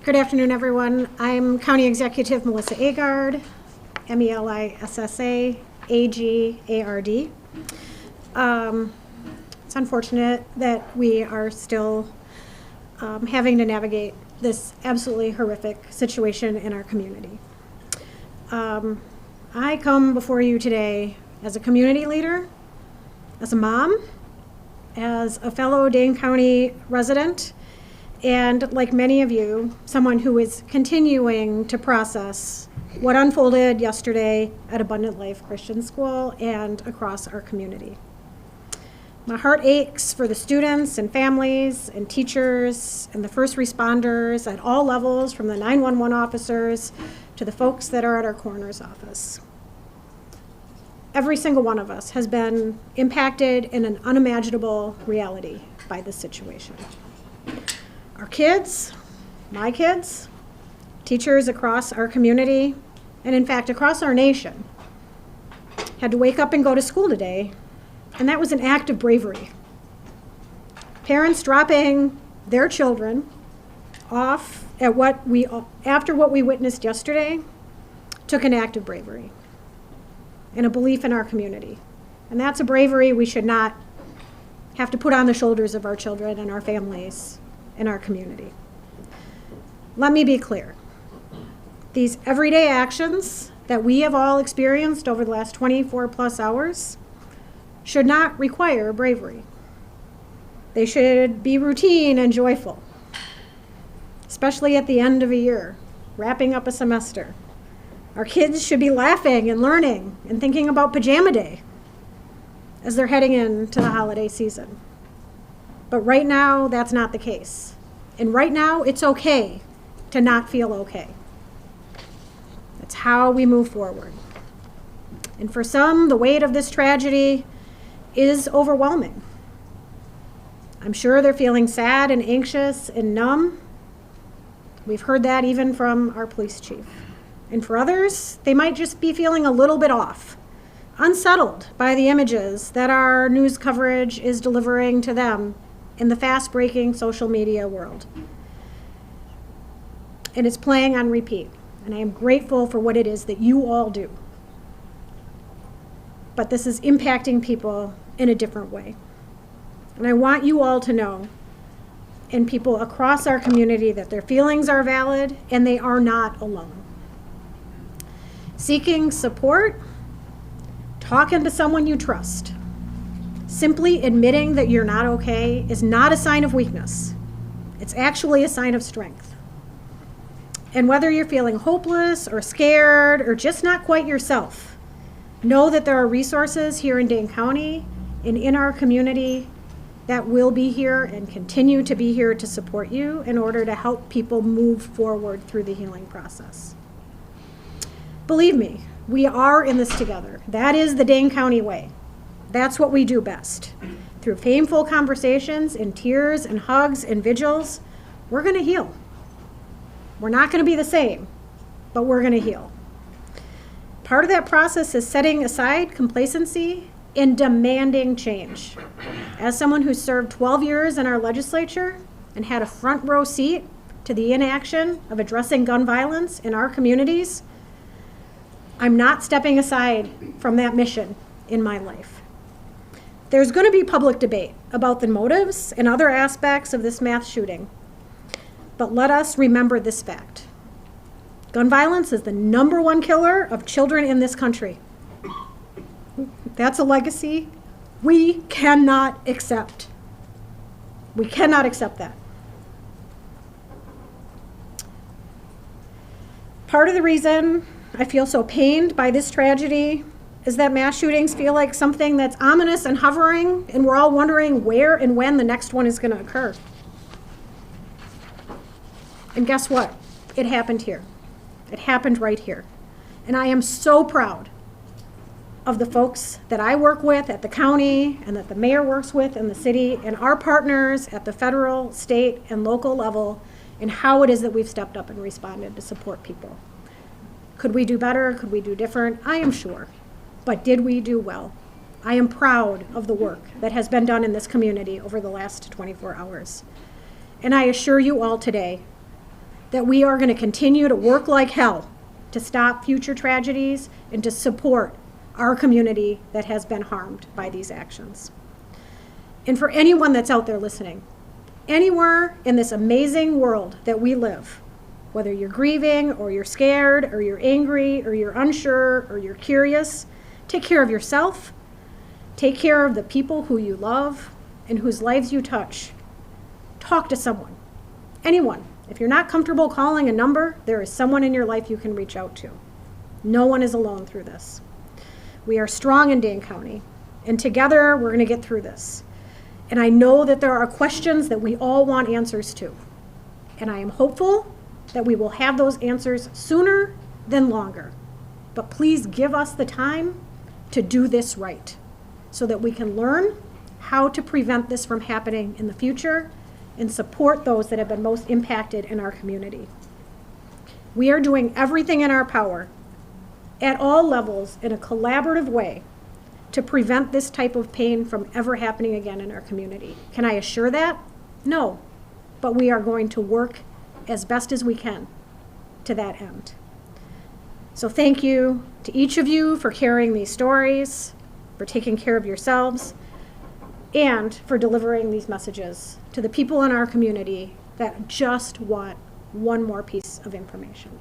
Good afternoon, everyone. I'm County Executive Melissa Agard, Melissa Agard. It's unfortunate that we are still having to navigate this absolutely horrific situation in our community. I come before you today as a community leader, as a mom, as a fellow Dane County resident, and like many of you, someone who is continuing to process what unfolded yesterday at Abundant Life Christian School and across our community. My heart aches for the students and families and teachers and the first responders at all levels, from the 911 officers to the folks that are at our coroner's office. Every single one of us has been impacted in an unimaginable reality by this situation. Our kids, my kids, teachers across our community, and in fact across our nation, had to wake up and go to school today, and that was an act of bravery. Parents dropping their children off at after what we witnessed yesterday took an act of bravery and a belief in our community. And that's a bravery we should not have to put on the shoulders of our children and our families in our community. Let me be clear. These everyday actions that we have all experienced over the last 24 plus hours should not require bravery. They should be routine and joyful, especially at the end of a year, wrapping up a semester. Our kids should be laughing and learning and thinking about pajama day as they're heading into the holiday season. But right now, that's not the case. And right now, it's okay to not feel okay. That's how we move forward. And for some, the weight of this tragedy is overwhelming. I'm sure they're feeling sad and anxious and numb. We've heard that even from our police chief. And for others, they might just be feeling a little bit off, unsettled by the images that our news coverage is delivering to them in the fast-breaking social media world. And it's playing on repeat. And I am grateful for what it is that you all do. But this is impacting people in a different way. And I want you all to know, and people across our community, that their feelings are valid and they are not alone. Seeking support, talking to someone you trust, simply admitting that you're not okay is not a sign of weakness. It's actually a sign of strength. And whether you're feeling hopeless or scared or just not quite yourself, know that there are resources here in Dane County and in our community that will be here and continue to be here to support you in order to help people move forward through the healing process. Believe me, we are in this together. That is the Dane County way. That's what we do best. Through painful conversations and tears and hugs and vigils, we're going to heal. We're not going to be the same, but we're going to heal. Part of that process is setting aside complacency and demanding change. As someone who served 12 years in our legislature and had a front row seat to the inaction of addressing gun violence in our communities, I'm not stepping aside from that mission in my life. There's going to be public debate about the motives and other aspects of this mass shooting. But let us remember this fact. Gun violence is the #1 killer of children in this country. That's a legacy we cannot accept. We cannot accept that. Part of the reason I feel so pained by this tragedy is that mass shootings feel like something that's ominous and hovering, and we're all wondering where and when the next one is going to occur. And guess what? It happened here. It happened right here. And I am so proud of the folks that I work with at the county and that the mayor works with in the city and our partners at the federal, state, and local level and how it is that we've stepped up and responded to support people. Could we do better? Could we do different? I am sure. But did we do well? I am proud of the work that has been done in this community over the last 24 hours. And I assure you all today that we are going to continue to work like hell to stop future tragedies and to support our community that has been harmed by these actions. And for anyone that's out there listening, anywhere in this amazing world that we live, whether you're grieving or you're scared or you're angry or you're unsure or you're curious, take care of yourself, take care of the people who you love and whose lives you touch. Talk to someone, anyone. If you're not comfortable calling a number, there is someone in your life you can reach out to. No one is alone through this. We are strong in Dane County, and together we're going to get through this. And I know that there are questions that we all want answers to. And I am hopeful that we will have those answers sooner than longer. But please give us the time to do this right so that we can learn how to prevent this from happening in the future and support those that have been most impacted in our community. We are doing everything in our power at all levels in a collaborative way to prevent this type of pain from ever happening again in our community. Can I assure that? No, but we are going to work as best as we can to that end. So thank you to each of you for carrying these stories, for taking care of yourselves, and for delivering these messages to the people in our community that just want one more piece of information.